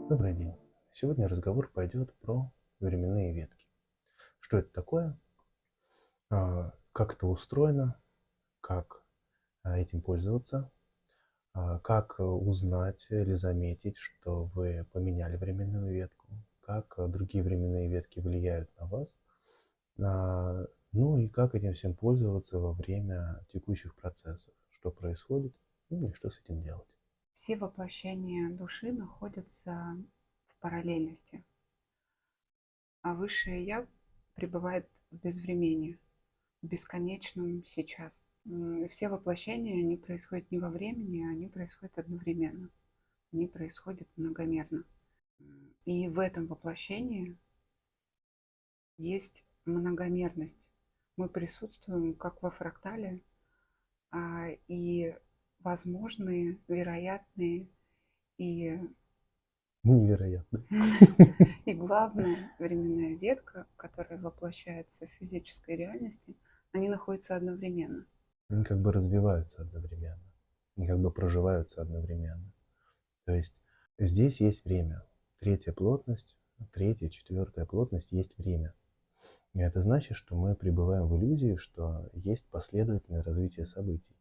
Добрый день. Сегодня разговор пойдет про временные ветки. Что это такое, как это устроено, как этим пользоваться, как узнать или заметить, что вы поменяли временную ветку, как другие временные ветки влияют на вас, ну и как этим всем пользоваться во время текущих процессов, что происходит, ну и что с этим делать. Все воплощения души находятся в параллельности, а высшее Я пребывает в безвремении, в бесконечном сейчас. И все воплощения, они происходят не во времени, они происходят одновременно. Они происходят многомерно. И в этом воплощении есть многомерность. Мы присутствуем как во фрактале, и возможные, вероятные и Невероятно. И главная временная ветка, которая воплощается в физической реальности, они находятся одновременно. Они как бы развиваются одновременно, они как бы проживаются одновременно. То есть здесь есть время. Третья плотность, третья, четвертая плотность есть время. И это значит, что мы пребываем в иллюзии, что есть последовательное развитие событий.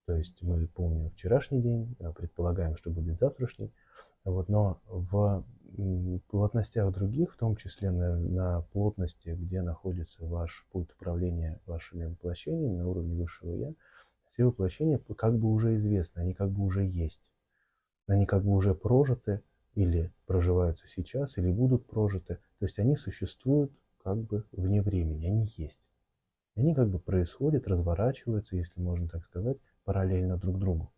То есть мы помним вчерашний день, предполагаем, что будет завтрашний, вот, но в плотностях других, в том числе на плотности, где находится ваш пульт управления вашими воплощениями на уровне высшего Я, все воплощения как бы уже известны, они как бы уже есть. Они как бы уже прожиты или проживаются сейчас, или будут прожиты. То есть они существуют как бы вне времени, они есть. И они как бы происходят, разворачиваются, если можно так сказать, параллельно друг другу.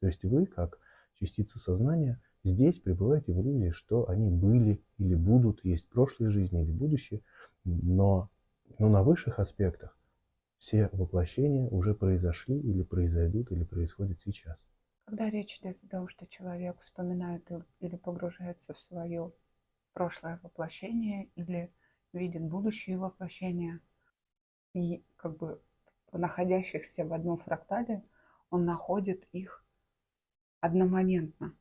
То есть вы, как частица сознания, здесь пребываете в иллюзии, что они были или будут, есть прошлые жизни или будущее, но на высших аспектах все воплощения уже произошли или произойдут, или происходят сейчас. Когда речь идет о том, что человек вспоминает или погружается в свое прошлое воплощение, или видит будущее воплощение, и как бы находящихся в одном фрактале, он находит их одномоментно.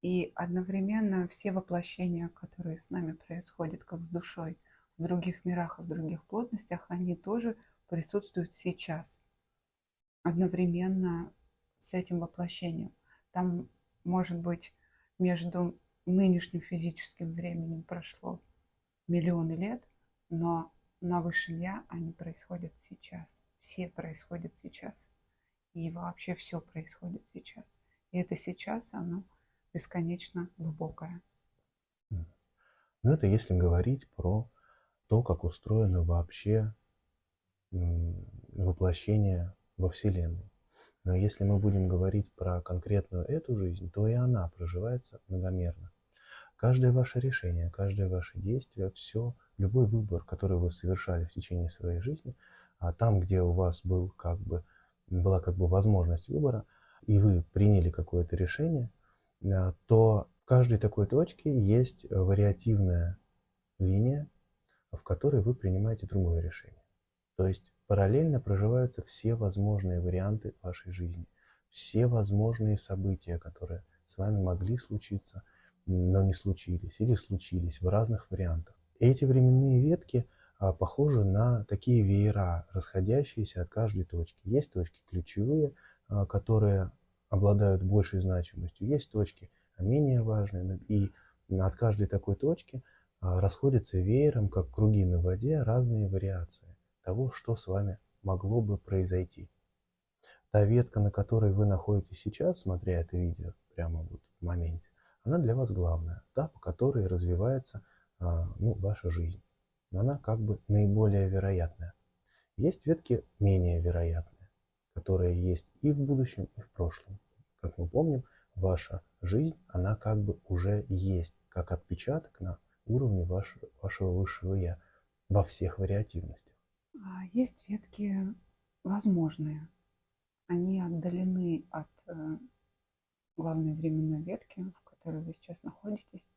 И одновременно все воплощения, которые с нами происходят, как с душой, в других мирах и в других плотностях, они тоже присутствуют сейчас, одновременно с этим воплощением. Там, может быть, между нынешним физическим временем прошло миллионы лет, но на высшем Я они происходят сейчас. Все происходят сейчас. И вообще все происходит сейчас. И это сейчас, оно бесконечно глубокое. Но это если говорить про то, как устроено вообще воплощение во Вселенной. Но если мы будем говорить про конкретную эту жизнь, то и она проживается многомерно. Каждое ваше решение, каждое ваше действие, все, любой выбор, который вы совершали в течение своей жизни, а там, где у вас была как бы возможность выбора, и вы приняли какое-то решение, то в каждой такой точке есть вариативная линия, в которой вы принимаете другое решение. То есть параллельно проживаются все возможные варианты вашей жизни, все возможные события, которые с вами могли случиться, но не случились или случились в разных вариантах. Эти временные ветки похожи на такие веера, расходящиеся от каждой точки. Есть точки ключевые, которые обладают большей значимостью, есть точки менее важные, и от каждой такой точки расходятся веером, как круги на воде, разные вариации того, что с вами могло бы произойти. Та ветка, на которой вы находитесь сейчас, смотря это видео прямо вот в моменте, она для вас главная, та, по которой развивается ваша жизнь. Она как бы наиболее вероятная. Есть ветки менее вероятные, которые есть и в будущем, и в прошлом. Как мы помним, ваша жизнь, она как бы уже есть, как отпечаток на уровне вашего высшего Я во всех вариативностях. Есть ветки возможные. Они отдалены от главной временной ветки, в которой вы сейчас находитесь,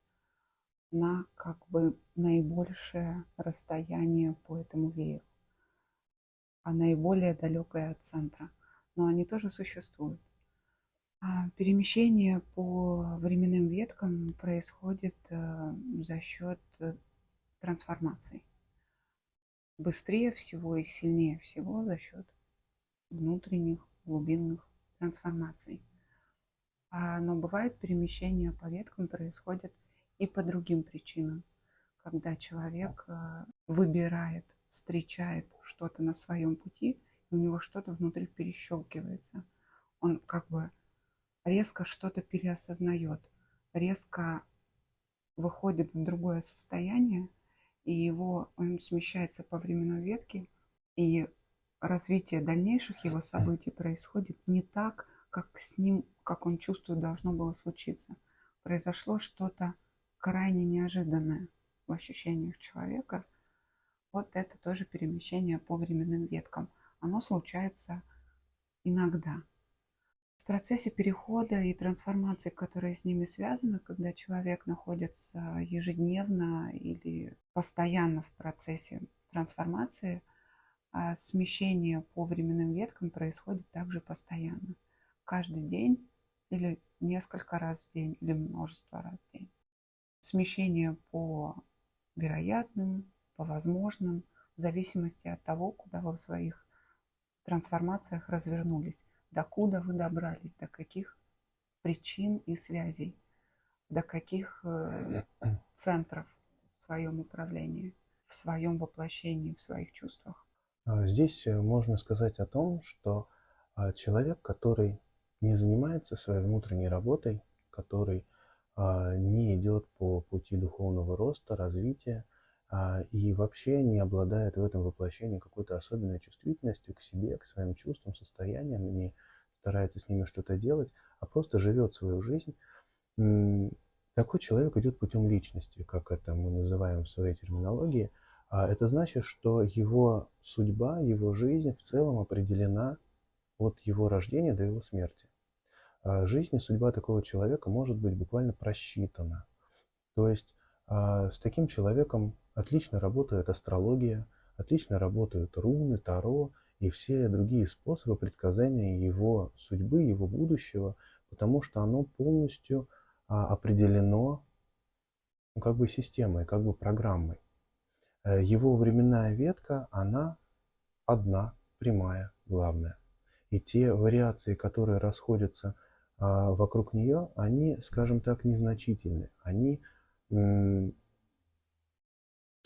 на как бы наибольшее расстояние по этому вееру, а наиболее далекое от центра. Но они тоже существуют. Перемещение по временным веткам происходит за счет трансформаций. Быстрее всего и сильнее всего за счет внутренних глубинных трансформаций. Но бывает перемещение по веткам происходит и по другим причинам, когда человек выбирает, встречает что-то на своем пути, и у него что-то внутри перещелкивается. Он как бы резко что-то переосознает, резко выходит в другое состояние, и он смещается по временной ветке, и развитие дальнейших его событий происходит не так, как с ним, как он чувствует, должно было случиться. Произошло что-то крайне неожиданное в ощущениях человека. Вот это тоже перемещение по временным веткам. Оно случается иногда. В процессе перехода и трансформации, которые с ними связаны, когда человек находится ежедневно или постоянно в процессе трансформации, смещение по временным веткам происходит также постоянно. Каждый день или несколько раз в день, или множество раз в день. Смещение по вероятным, по возможным, в зависимости от того, куда вы в своих трансформациях развернулись, докуда вы добрались, до каких причин и связей, до каких центров в своем управлении, в своем воплощении, в своих чувствах. Здесь можно сказать о том, что человек, который не занимается своей внутренней работой, который не идет по пути духовного роста, развития и вообще не обладает в этом воплощении какой-то особенной чувствительностью к себе, к своим чувствам, состояниям, не старается с ними что-то делать, а просто живет свою жизнь, такой человек идет путем личности, как это мы называем в своей терминологии. Это значит, что его судьба, его жизнь в целом определена от его рождения до его смерти. Жизнь и судьба такого человека может быть буквально просчитана. То есть с таким человеком отлично работает астрология, отлично работают руны, таро и все другие способы предсказания его судьбы, его будущего, потому что оно полностью определено как бы системой, как бы программой. Его временная ветка, она одна, прямая, главная. И те вариации, которые расходятся вокруг нее, они, скажем так, незначительны. Они, то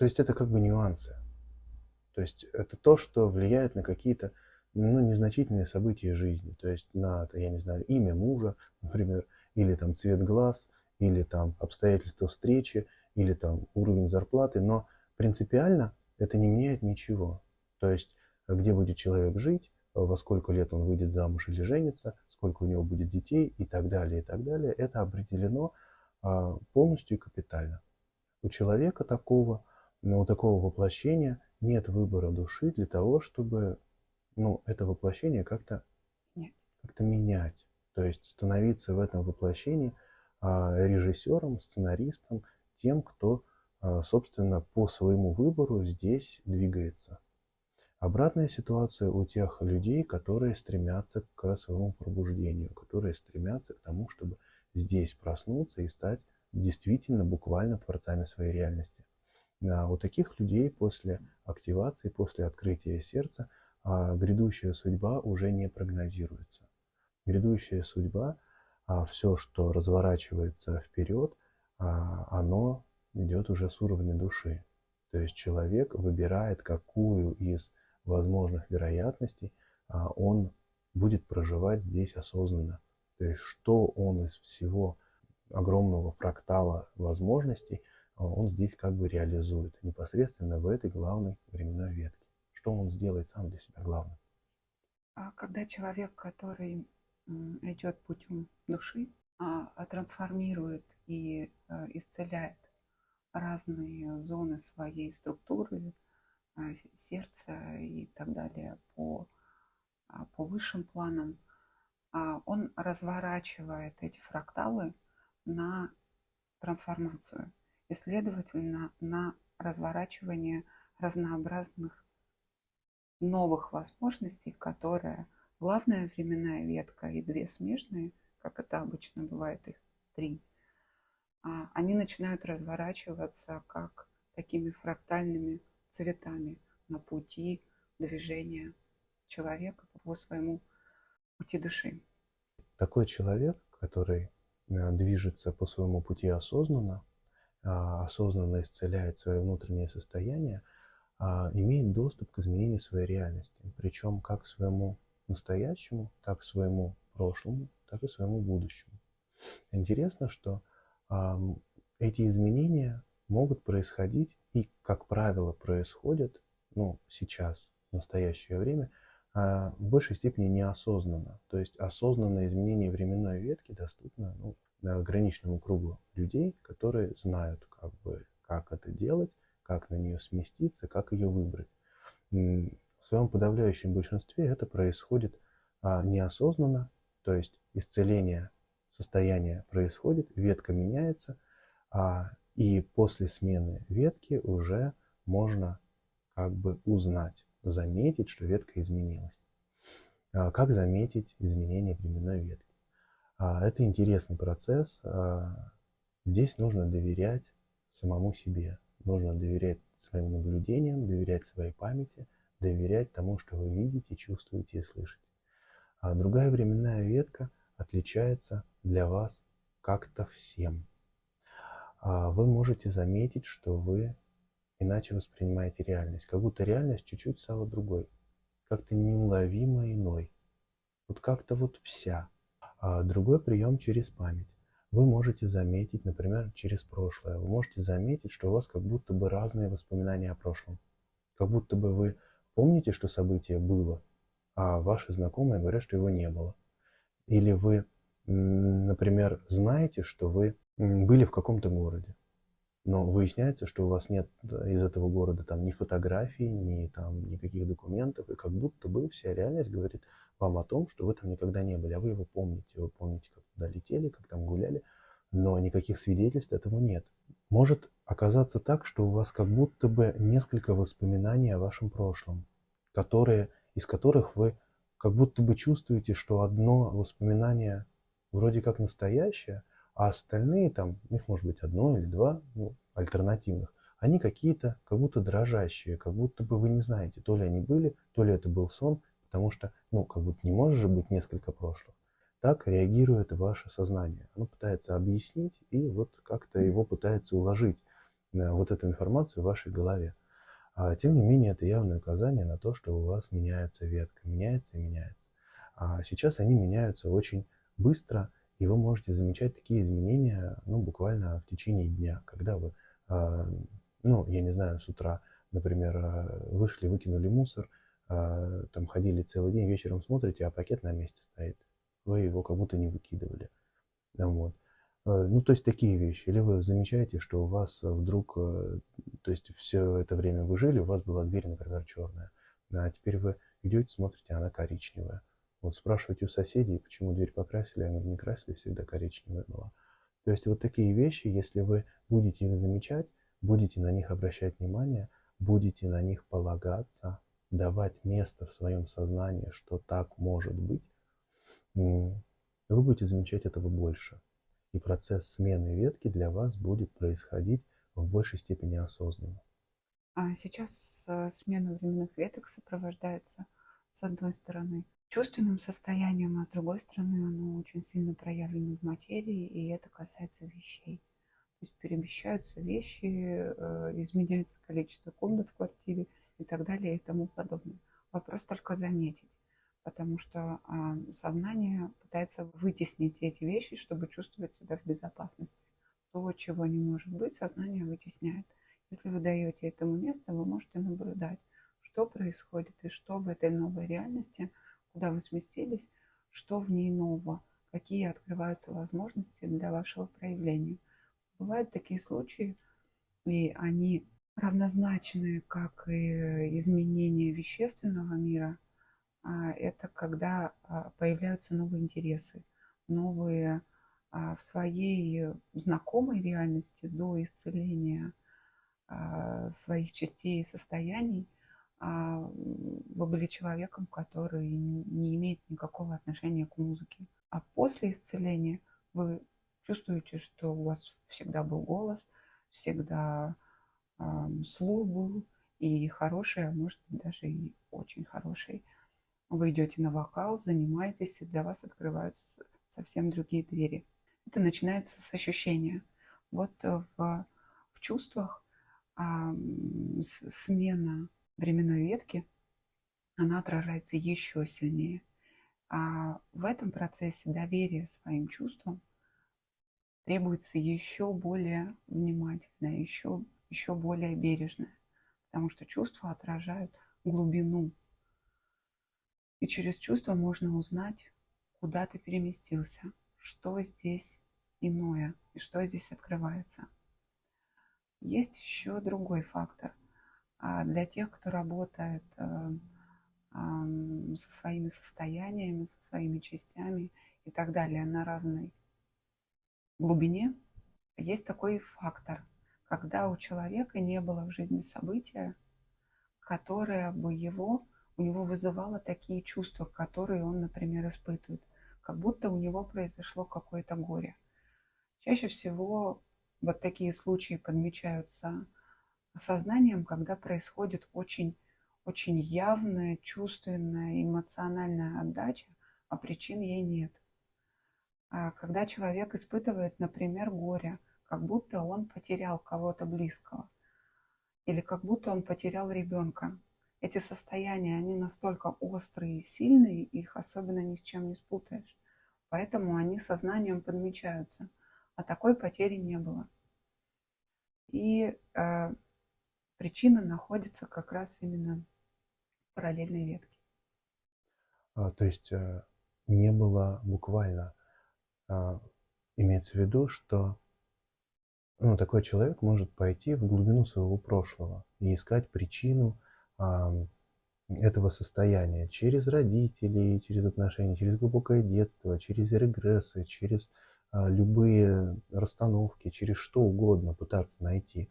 есть это как бы нюансы. То есть это то, что влияет на какие-то незначительные события жизни. То есть на, я не знаю, имя мужа, например, или там цвет глаз, или там обстоятельства встречи, или там уровень зарплаты. Но принципиально это не меняет ничего. То есть где будет человек жить, во сколько лет он выйдет замуж или женится, сколько у него будет детей и так далее, и так далее. Это определено полностью и капитально. У человека такого, у такого воплощения нет выбора души для того, чтобы это воплощение как-то менять. То есть становиться в этом воплощении режиссером, сценаристом, тем, кто, собственно, по своему выбору здесь двигается. Обратная ситуация у тех людей, которые стремятся к своему пробуждению, которые стремятся к тому, чтобы здесь проснуться и стать действительно буквально творцами своей реальности. У таких людей после активации, после открытия сердца грядущая судьба уже не прогнозируется. Грядущая судьба, все, что разворачивается вперед, оно идет уже с уровня души. То есть человек выбирает, какую из возможных вероятностей он будет проживать здесь осознанно. То есть что он из всего огромного фрактала возможностей он здесь как бы реализует непосредственно в этой главной временной ветке. Что он сделает сам для себя главным? Когда человек, который идет путем души, трансформирует и исцеляет разные зоны своей структуры, сердца и так далее по высшим планам, он разворачивает эти фракталы на трансформацию и, следовательно, на разворачивание разнообразных новых возможностей, которые главная временная ветка и две смежные, как это обычно бывает, их три, они начинают разворачиваться как такими фрактальными цветами на пути движения человека по своему пути души. Такой человек, который движется по своему пути осознанно, осознанно исцеляет свое внутреннее состояние, имеет доступ к изменению своей реальности. Причем как к своему настоящему, так к своему прошлому, так и своему будущему. Интересно, что эти изменения могут происходить и, как правило, происходят, сейчас, в настоящее время, в большей степени неосознанно. То есть осознанное изменение временной ветки доступно ограниченному кругу людей, которые знают, как это делать, как на нее сместиться, как ее выбрать. В своем подавляющем большинстве это происходит неосознанно, то есть исцеление состояния происходит, ветка меняется, и после смены ветки уже можно узнать, заметить, что ветка изменилась. Как заметить изменение временной ветки? Это интересный процесс. Здесь нужно доверять самому себе. Нужно доверять своим наблюдениям, доверять своей памяти, доверять тому, что вы видите, чувствуете и слышите. А другая временная ветка отличается для вас как-то всем. Вы можете заметить, что вы иначе воспринимаете реальность, как будто реальность чуть-чуть стала другой, как-то неуловимо иной, как-то вся. Другой прием через память. Вы можете заметить, например, через прошлое, вы можете заметить, что у вас как будто бы разные воспоминания о прошлом. Как будто бы вы помните, что событие было, а ваши знакомые говорят, что его не было. Или вы, например, знаете, что вы были в каком-то городе, но выясняется, что у вас нет из этого города ни фотографий, ни никаких документов, и как будто бы вся реальность говорит вам о том, что вы там никогда не были, а вы его помните. Вы помните, как туда летели, как там гуляли, но никаких свидетельств этому нет. Может оказаться так, что у вас как будто бы несколько воспоминаний о вашем прошлом, из которых вы как будто бы чувствуете, что одно воспоминание вроде как настоящее, а остальные их может быть одно или два альтернативных, они какие-то как будто дрожащие, как будто бы вы не знаете, то ли они были, то ли это был сон, потому что, как будто не может же быть несколько прошлых. Так реагирует ваше сознание. Оно пытается объяснить и как-то его пытается уложить, эту информацию в вашей голове. Тем не менее, это явное указание на то, что у вас меняется ветка, меняется и меняется. Сейчас они меняются очень быстро, и вы можете замечать такие изменения, буквально в течение дня, когда вы, я не знаю, с утра, например, вышли, выкинули мусор, ходили целый день, вечером смотрите, а пакет на месте стоит. Вы его как будто не выкидывали. Вот. То есть такие вещи. Или вы замечаете, что у вас вдруг, то есть все это время вы жили, у вас была дверь, например, черная, а теперь вы идете, смотрите, она коричневая. Спрашиваете у соседей, почему дверь покрасили, они говорят, не красили, всегда коричневая была. То есть такие вещи, если вы будете их замечать, будете на них обращать внимание, будете на них полагаться, давать место в своем сознании, что так может быть, вы будете замечать этого больше. И процесс смены ветки для вас будет происходить в большей степени осознанно. Сейчас смена временных веток сопровождается, с одной стороны, чувственным состоянием, а с другой стороны, оно очень сильно проявлено в материи, и это касается вещей. То есть перемещаются вещи, изменяется количество комнат в квартире и так далее и тому подобное. Вопрос только заметить, потому что сознание пытается вытеснить эти вещи, чтобы чувствовать себя в безопасности. То, чего не может быть, сознание вытесняет. Если вы даете этому место, вы можете наблюдать, что происходит и что в этой новой реальности, куда вы сместились, что в ней нового, какие открываются возможности для вашего проявления. Бывают такие случаи, и они равнозначны, как и изменение вещественного мира. Это когда появляются новые интересы, новые в своей знакомой реальности до исцеления своих частей и состояний. Вы были человеком, который не имеет никакого отношения к музыке. А после исцеления вы чувствуете, что у вас всегда был голос, всегда слух был, и хороший, а может быть даже и очень хороший. Вы идете на вокал, занимаетесь, и для вас открываются совсем другие двери. Это начинается с ощущения. Вот в чувствах смена временной ветки, она отражается еще сильнее. А в этом процессе доверие своим чувствам требуется еще более внимательное, еще более бережное, потому что чувства отражают глубину. И через чувства можно узнать, куда ты переместился, что здесь иное и что здесь открывается. Есть еще другой фактор. Для тех, кто работает со своими состояниями, со своими частями и так далее на разной глубине, есть такой фактор, когда у человека не было в жизни события, которое бы у него вызывало такие чувства, которые он, например, испытывает, как будто у него произошло какое-то горе. Чаще всего вот такие случаи подмечаются сознанием, когда происходит очень, очень явная, чувственная, эмоциональная отдача, а причин ей нет. Когда человек испытывает, например, горе, как будто он потерял кого-то близкого, или как будто он потерял ребенка. Эти состояния, они настолько острые и сильные, их особенно ни с чем не спутаешь. Поэтому они сознанием подмечаются. А такой потери не было. И причина находится как раз именно в параллельной ветке. То есть не было буквально, имеется в виду, что такой человек может пойти в глубину своего прошлого и искать причину этого состояния через родителей, через отношения, через глубокое детство, через регрессы, через любые расстановки, через что угодно пытаться найти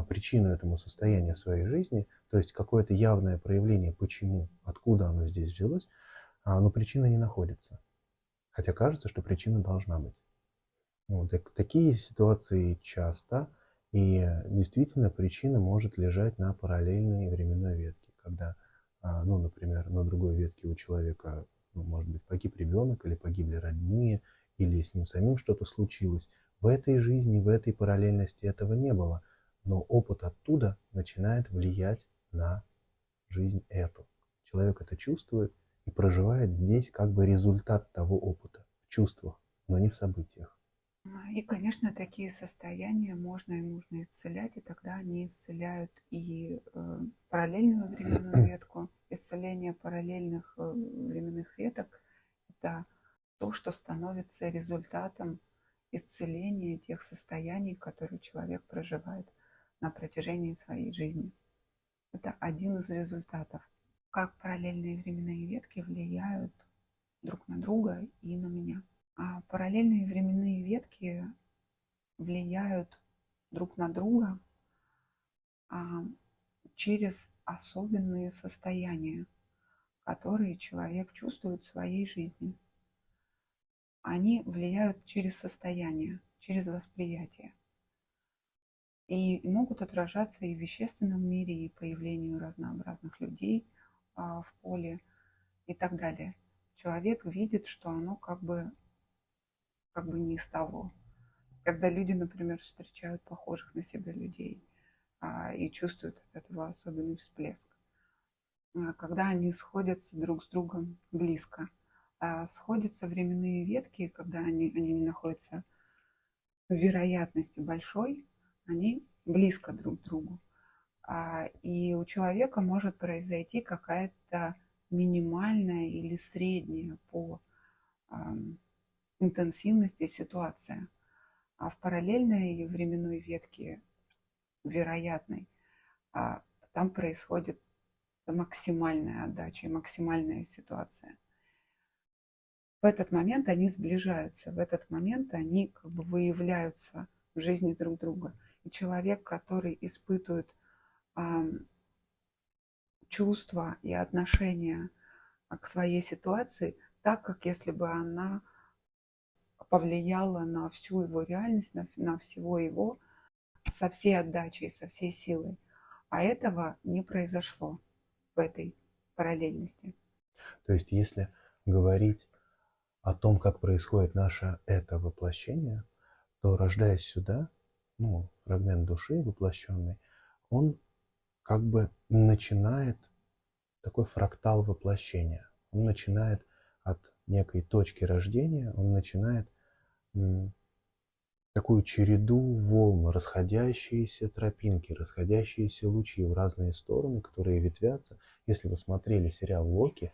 причину этому состоянию в своей жизни, то есть какое-то явное проявление, почему, откуда оно здесь взялось, но причина не находится. Хотя кажется, что причина должна быть. Такие ситуации часто, и действительно причина может лежать на параллельной временной ветке, когда, например, на другой ветке у человека, может быть, погиб ребенок, или погибли родные, или с ним самим что-то случилось. В этой жизни, в этой параллельности этого не было, но опыт оттуда начинает влиять на жизнь эту. Человек это чувствует и проживает здесь как бы результат того опыта в чувствах, но не в событиях. И, конечно, такие состояния можно и нужно исцелять, и тогда они исцеляют и параллельную временную ветку. Исцеление параллельных временных веток – это то, что становится результатом исцеления тех состояний, которые человек проживает на протяжении своей жизни. Это один из результатов. Как параллельные временные ветки влияют друг на друга и на меня. А параллельные временные ветки влияют друг на друга через особенные состояния, которые человек чувствует в своей жизни. Они влияют через состояние, через восприятие. И могут отражаться и в вещественном мире, и появлению разнообразных людей в поле и так далее. Человек видит, что оно как бы не из того. Когда люди, например, встречают похожих на себя людей и чувствуют от этого особенный всплеск. Когда они сходятся друг с другом близко. Сходятся временные ветки, когда они не находятся в вероятности большой, они близко друг к другу. И у человека может произойти какая-то минимальная или средняя по интенсивности ситуация. А в параллельной временной ветке, вероятной, там происходит максимальная отдача и максимальная ситуация. В этот момент они сближаются, в этот момент они как бы выявляются в жизни друг друга. И человек, который испытывает чувства и отношения к своей ситуации, так как если бы она повлияло на всю его реальность, на всего его со всей отдачей, со всей силой. А этого не произошло в этой параллельности. То есть, если говорить о том, как происходит наше это воплощение, то, рождаясь сюда, фрагмент души воплощенный, он как бы начинает такой фрактал воплощения. Он начинает от некой точки рождения, он начинает такую череду волн, расходящиеся тропинки, расходящиеся лучи в разные стороны, которые ветвятся. Если вы смотрели сериал «Локи»,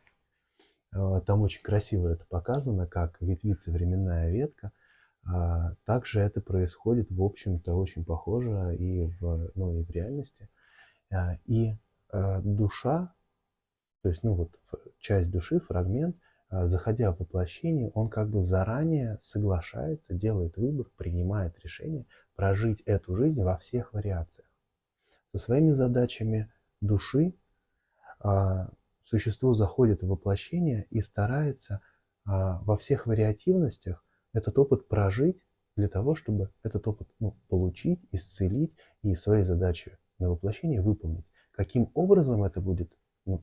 там очень красиво это показано, как ветвится временная ветка. Также это происходит, в общем-то, очень похоже и в реальности. И душа, то есть, часть души, фрагмент, заходя в воплощение, он как бы заранее соглашается, делает выбор, принимает решение прожить эту жизнь во всех вариациях. Со своими задачами души существо заходит в воплощение и старается во всех вариативностях этот опыт прожить для того, чтобы этот опыт получить, исцелить и свои задачи на воплощение выполнить. Каким образом это будет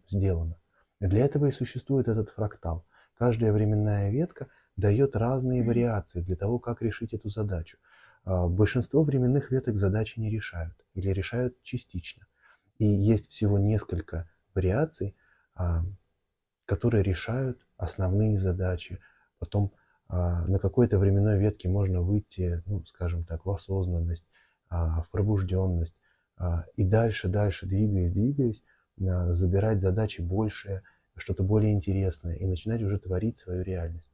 сделано? Для этого и существует этот фрактал. Каждая временная ветка дает разные вариации для того, как решить эту задачу. Большинство временных веток задачи не решают или решают частично. И есть всего несколько вариаций, которые решают основные задачи. Потом на какой-то временной ветке можно выйти, скажем так, в осознанность, в пробужденность. И дальше, двигаясь, забирать задачи большие, что-то более интересное и начинать уже творить свою реальность.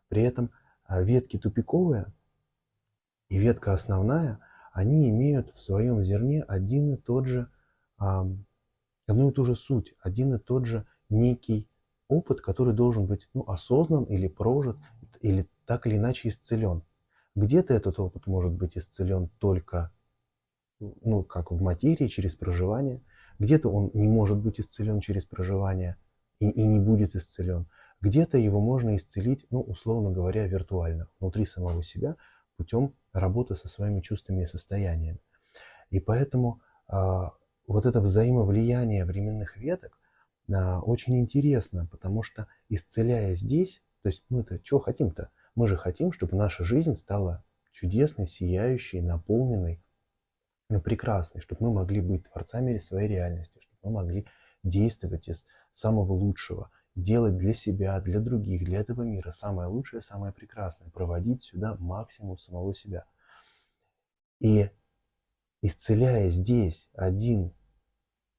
При этом ветки тупиковые и ветка основная, они имеют в своем зерне одну и ту же суть, один и тот же некий опыт, который должен быть осознан или прожит, или так или иначе исцелен. Где-то этот опыт может быть исцелен только как в материи, через проживание. Где-то он не может быть исцелен через проживание и не будет исцелен. Где-то его можно исцелить, условно говоря, виртуально, внутри самого себя, путем работы со своими чувствами и состояниями. И поэтому вот это взаимовлияние временных веток очень интересно, потому что, исцеляя здесь, то есть мы-то чего хотим-то? Мы же хотим, чтобы наша жизнь стала чудесной, сияющей, наполненной, прекрасной, чтобы мы могли быть творцами своей реальности, чтобы мы могли действовать из самого лучшего, делать для себя, для других, для этого мира самое лучшее, самое прекрасное, проводить сюда максимум самого себя. И исцеляя здесь один,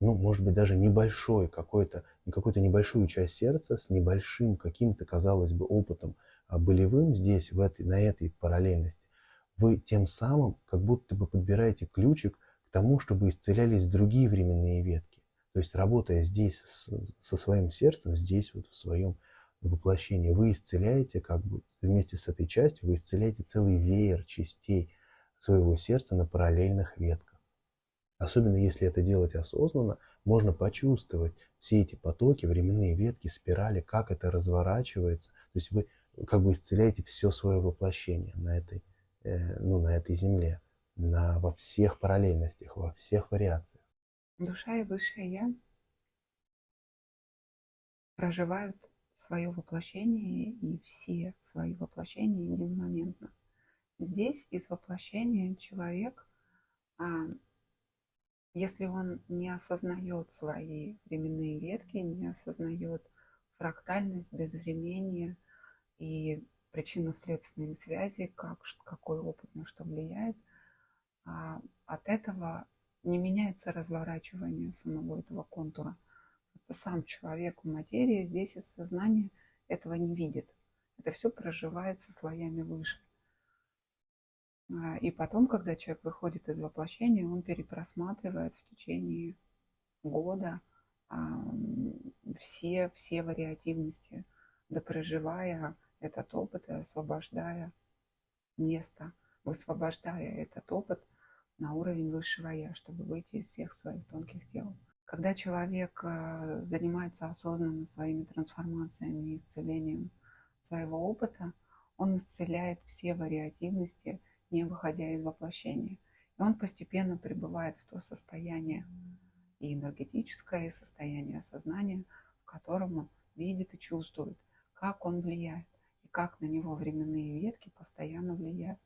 может быть, даже небольшой какую-то небольшую часть сердца с небольшим каким-то, казалось бы, опытом болевым здесь, на этой параллельности, вы тем самым как будто бы подбираете ключик к тому, чтобы исцелялись другие временные ветки. То есть, работая здесь со своим сердцем, здесь в своем воплощении, вы исцеляете вместе с этой частью, вы исцеляете целый веер частей своего сердца на параллельных ветках. Особенно если это делать осознанно, можно почувствовать все эти потоки, временные ветки, спирали, как это разворачивается. То есть вы исцеляете все свое воплощение на этой земле, во всех параллельностях, во всех вариациях. Душа и высшее Я проживают свое воплощение и все свои воплощения единомоментно. Здесь из воплощения человек, если он не осознает свои временные ветки, не осознает фрактальность, безвременье и причинно-следственные связи, какой опыт на что влияет, от этого не меняется разворачивание самого этого контура. Просто сам человек в материи здесь из сознания этого не видит. Это все проживается слоями выше. И потом, когда человек выходит из воплощения, он перепросматривает в течение года все вариативности, допроживая этот опыт и освобождая место, высвобождая этот опыт на уровень высшего Я, чтобы выйти из всех своих тонких тел. Когда человек занимается осознанно своими трансформациями и исцелением своего опыта, он исцеляет все вариативности, не выходя из воплощения. И он постепенно прибывает в то состояние и энергетическое, и состояние сознания, в котором он видит и чувствует, как он влияет, и как на него временные ветки постоянно влияют,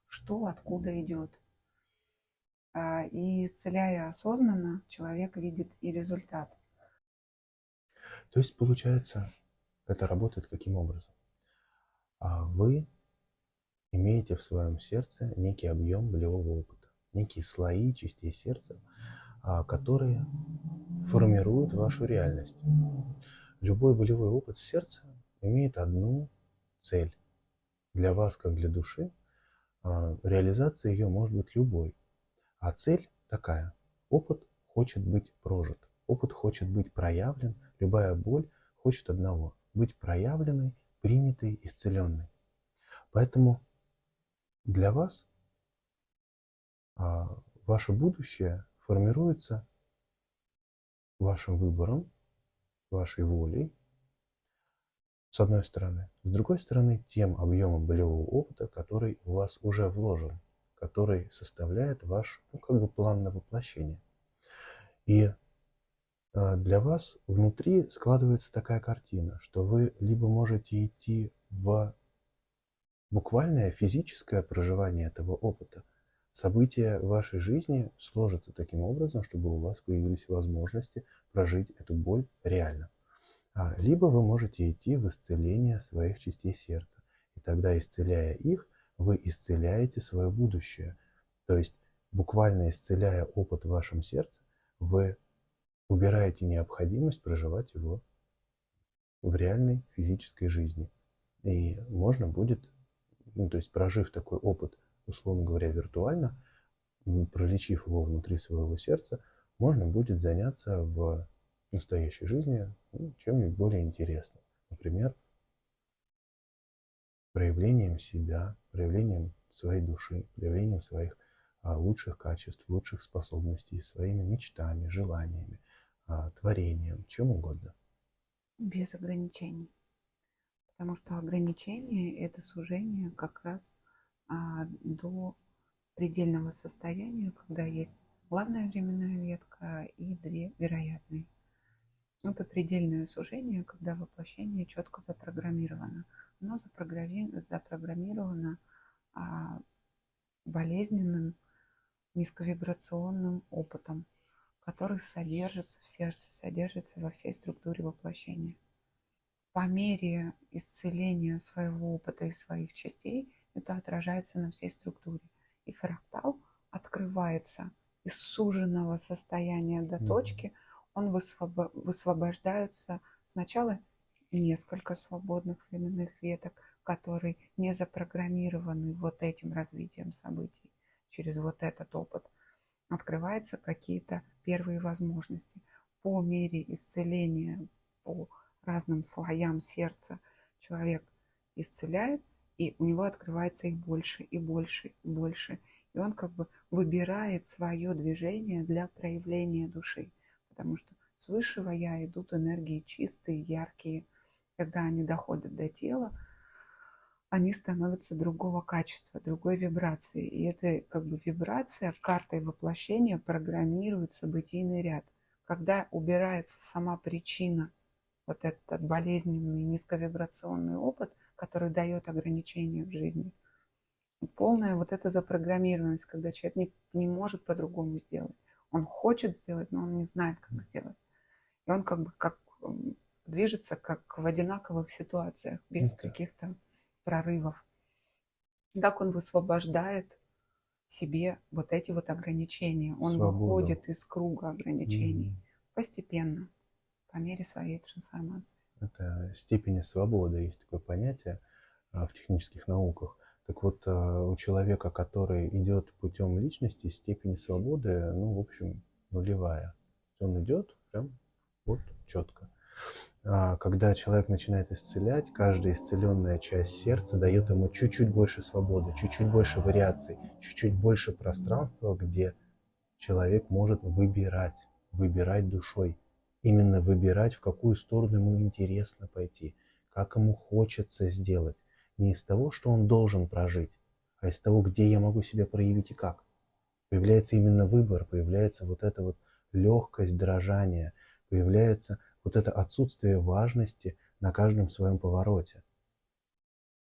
что откуда идет. И исцеляя осознанно, человек видит и результат. То есть, получается, это работает каким образом? Вы имеете в своем сердце некий объем болевого опыта, некие слои частей сердца, которые формируют вашу реальность. Любой болевой опыт в сердце имеет одну цель. Для вас, как для души, реализация ее может быть любой. А цель такая. Опыт хочет быть прожит. Опыт хочет быть проявлен. Любая боль хочет одного. Быть проявленной, принятой, исцеленной. Поэтому для вас ваше будущее формируется вашим выбором, вашей волей, с одной стороны. С другой стороны, тем объемом болевого опыта, который у вас уже вложен, который составляет ваш план на воплощение. И для вас внутри складывается такая картина, что вы либо можете идти в буквальное физическое проживание этого опыта. События вашей жизни сложатся таким образом, чтобы у вас появились возможности прожить эту боль реально. Либо вы можете идти в исцеление своих частей сердца. И тогда, исцеляя их, вы исцеляете свое будущее. То есть, буквально исцеляя опыт в вашем сердце, вы убираете необходимость проживать его в реальной физической жизни. И можно будет, то есть прожив такой опыт, условно говоря, виртуально, пролечив его внутри своего сердца, можно будет заняться в настоящей жизни чем-нибудь более интересным. Например, проявлением себя, проявлением своей души, проявлением своих лучших качеств, лучших способностей, своими мечтами, желаниями, творением, чем угодно. Без ограничений. Потому что ограничение – это сужение как раз до предельного состояния, когда есть главная временная ветка и две вероятные. Это предельное сужение, когда воплощение четко запрограммировано. Оно запрограммировано болезненным низковибрационным опытом, который содержится в сердце, содержится во всей структуре воплощения. По мере исцеления своего опыта и своих частей это отражается на всей структуре. И фрактал открывается из суженного состояния до точки, он высвобождается сначала несколько свободных временных веток, которые не запрограммированы вот этим развитием событий. Через вот этот опыт открываются какие-то первые возможности. По мере исцеления, по разным слоям сердца человек исцеляет, и у него открывается их больше и больше и больше. И он выбирает свое движение для проявления души. Потому что с высшего я идут энергии чистые, яркие. Когда они доходят до тела, они становятся другого качества, другой вибрации. И это вибрация картой воплощения программирует событийный ряд. Когда убирается сама причина, вот этот болезненный низковибрационный опыт, который дает ограничения в жизни, полная вот эта запрограммированность, когда человек не может по-другому сделать. Он хочет сделать, но он не знает, как сделать. И он движется как в одинаковых ситуациях, без каких-то прорывов. Так он высвобождает себе вот эти вот ограничения. Он выходит из круга ограничений постепенно, по мере своей трансформации. Это степени свободы. Есть такое понятие в технических науках. Так вот, у человека, который идет путем личности, степень свободы, в общем, нулевая. Он идет прям вот четко. Когда человек начинает исцелять, каждая исцеленная часть сердца дает ему чуть-чуть больше свободы, чуть-чуть больше вариаций, чуть-чуть больше пространства, где человек может выбирать душой. Именно выбирать, в какую сторону ему интересно пойти, как ему хочется сделать. не из того, что он должен прожить, а из того, где я могу себя проявить и как. Появляется именно выбор, появляется вот эта вот легкость дрожания, появляется вот это отсутствие важности на каждом своем повороте.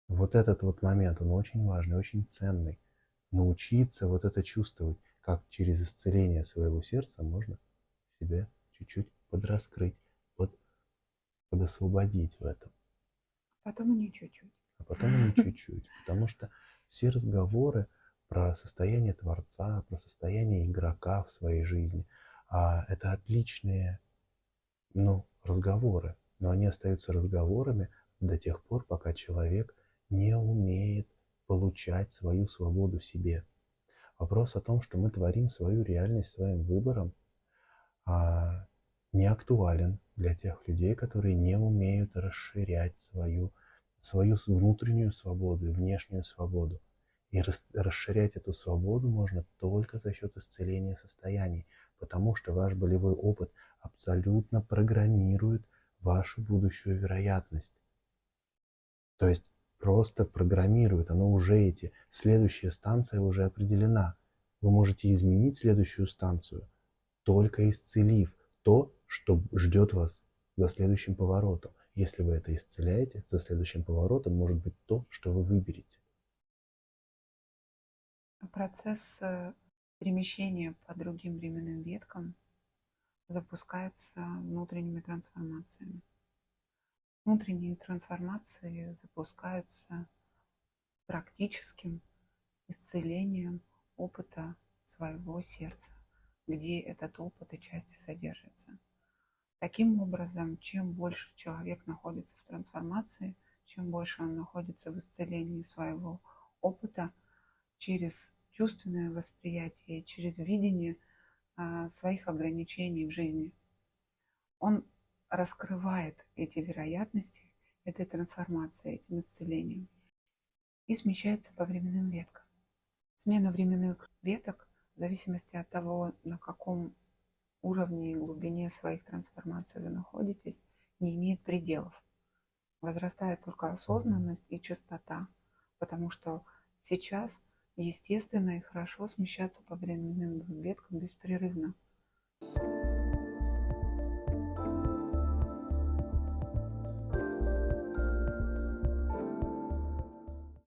Вот этот вот момент, он очень важный, очень ценный. Научиться вот это чувствовать, как через исцеление своего сердца можно себя чуть-чуть подраскрыть, подосвободить в этом. Потом и не чуть-чуть. А потом и не чуть-чуть. Потому что все разговоры про состояние творца, про состояние игрока в своей жизни, это отличные, разговоры. Но они остаются разговорами до тех пор, пока человек не умеет получать свою свободу себе. Вопрос о том, что мы творим свою реальность своим выбором, не актуален для тех людей, которые не умеют расширять свою внутреннюю свободу и внешнюю свободу. И расширять эту свободу можно только за счет исцеления состояний, потому что ваш болевой опыт абсолютно программирует вашу будущую вероятность. То есть просто программирует, следующая станция уже определена. Вы можете изменить следующую станцию, только исцелив то, что ждет вас за следующим поворотом. Если вы это исцеляете, за следующим поворотом может быть то, что вы выберете. Процесс перемещения по другим временным веткам запускается внутренними трансформациями. Внутренние трансформации запускаются практическим исцелением опыта своего сердца, где этот опыт и части содержатся. Таким образом, чем больше человек находится в трансформации, чем больше он находится в исцелении своего опыта через чувственное восприятие, через видение своих ограничений в жизни, он раскрывает эти вероятности этой трансформации, этим исцелением и смещается по временным веткам. Смена временных веток в зависимости от того, на каком уровне и глубине своих трансформаций вы находитесь, не имеет пределов. Возрастает только осознанность и чистота, потому что сейчас естественно и хорошо смещаться по временным веткам беспрерывно.